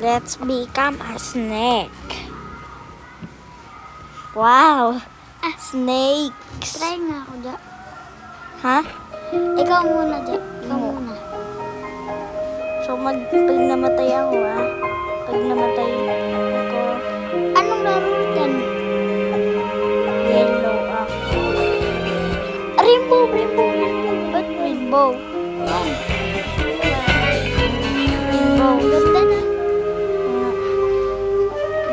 Let's become a snake. Wow! Snakes! Try nga ako dyan. Ha? Ikaw muna dyan. Ikaw muna. So, pag namatay ako, ha? Pag namatay ako, Anong laro dyan? yellow ako. Rainbow. Ba't rainbow? Yan. Rainbow. Ganda na.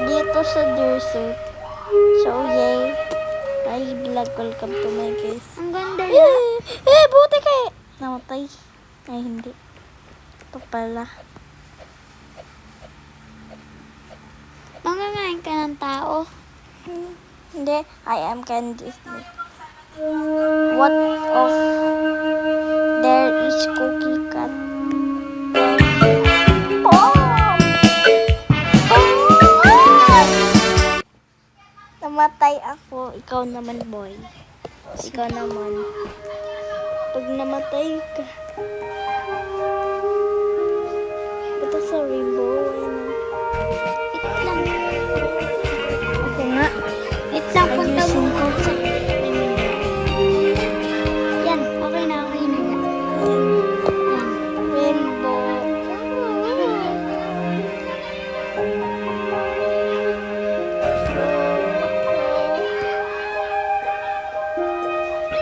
Dito sa desert. So, yay. Ay, vlog. Welcome to my guys. Ang ganda na. Buti kayo. Namatay. Ay, hindi. Ito pala. Mangangayang ka ng tao. Hindi. I am Candy Snake. What of there is Cookie Cat? Oh! Namatay ako. Ikaw naman, boy. Ikaw naman. Pag namatay ka. Ba't sa rainbow? Wait lang. Ako nga. Wait lang. Punta Ayusin mo. ko. Yan. Okay na dyan. Yan. Rainbow.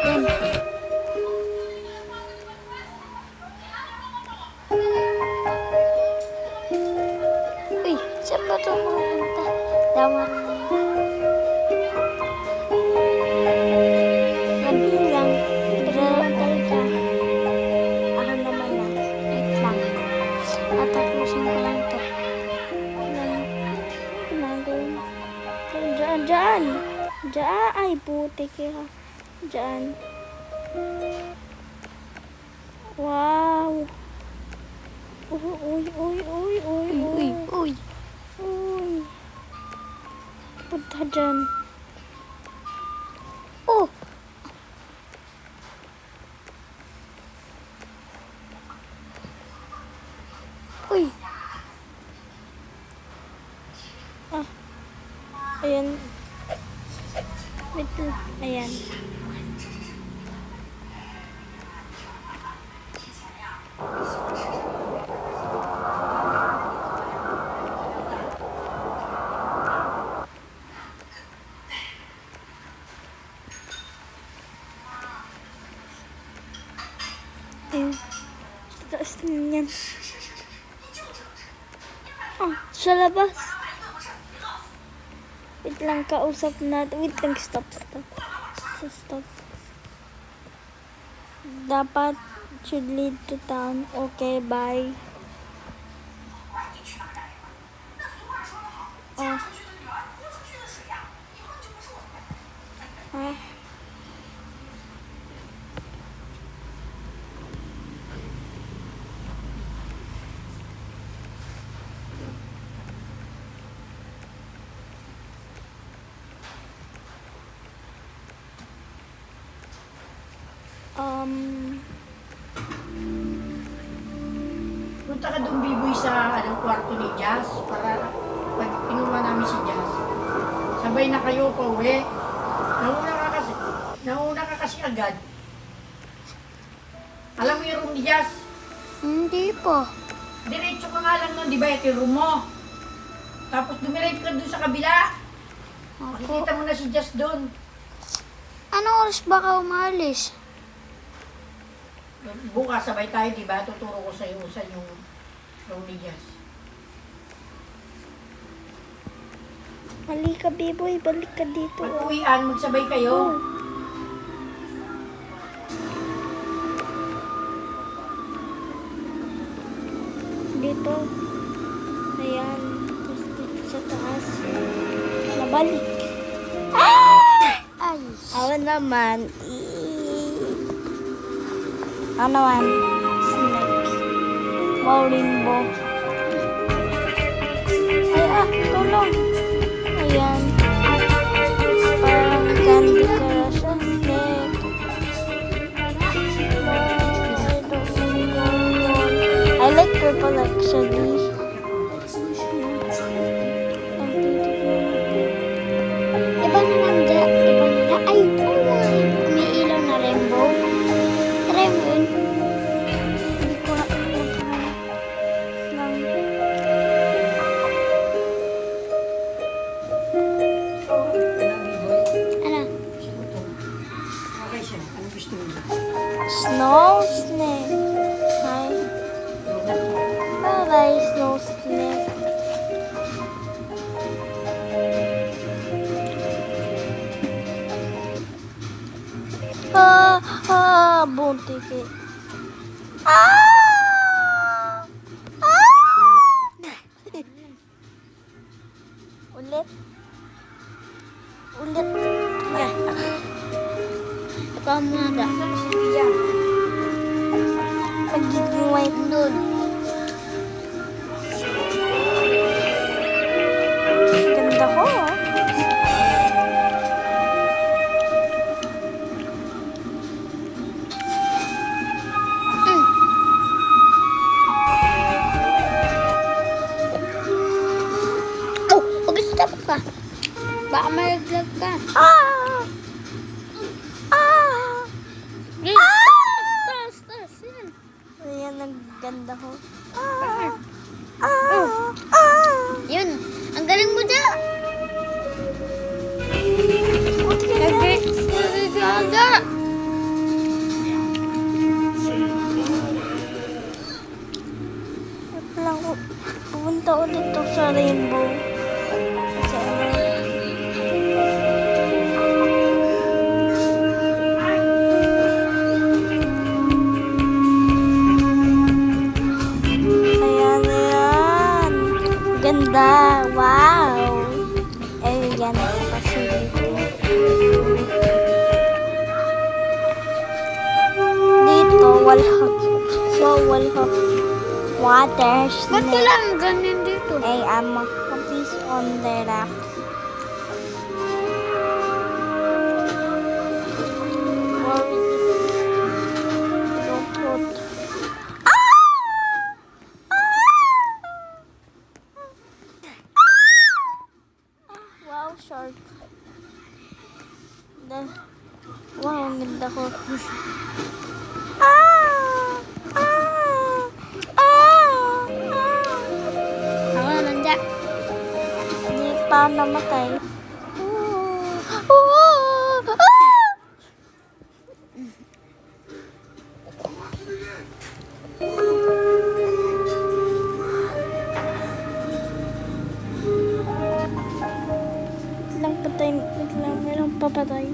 Yan. Uy, saan ba ito pupunta? Damar na. Yan lang. Pero tayo ka. Ako naman na. Wait lang. Tatapusin ko lang ito. Ginagawin. Diyan, diyan. Diyan. Ay, puti kaya. Diyan. Wow. Uy. Uy. Uy. Punta dyan. Oh! Uy! Ayan. Wait lang. Ayan. Ayun. Sa taas naman yan. Sa labas. Wait lang, kausap natin. Wait lang, stop. Stop. Dapat should lead to town. Okay, bye. Ah. Punta ka doon, Biboy, sa kwarto ni Jazz para pag inuman namin si Jazz. Sabay na kayo pa uwi. Nauna ka kasi agad. Alam mo yung room ni Jazz? Hindi po. Diretso ka nga lang nun, di ba? Ito yung room mo. Tapos dumiretso ka doon sa kabila. Makikita mo na si Jazz doon. Ano oras ba ka umalis? Bukas sabay tayo, di ba? Tuturo ko sa iyo sa yung room ni Jazz. Mali ka, Biboy. Balik ka dito. Pag uwian, magsabay kayo. Dito. Ayan. Tapos dito sa taas. Nabalik. Ay. Ako naman. Ako naman. Snake. Wow, rainbow. Ay, tulong. Ayan. Parang candy crush. Snake. I like purple actually. Bye-bye, snow snake. Buntik eh. Ulit. Ulit. Ikaw muna da. Saan si Tia? Magiging white nun. Ganda ko, oh. Oh, huwag stop ka. Baka malaglag ka. Taas. Yan. Ayan, ang ganda ko. Yun. Ang galing mo da. Nag-gaga. Wait lang ko. Pupunta ulit to sa rainbow. Kasi ano, ayan, ayan. Ganda. Wow. Ayan, facility. Dito, walhak. So, walhak. Water Ba't snake. kailangan ganyan dito? Hey, puppies on the rocks. Don't put. Wow, shark. Wow, ang ganda ko. Ako naman da. Hindi pa namatay. Wait lang patay. Wait lang, mayroong papatay.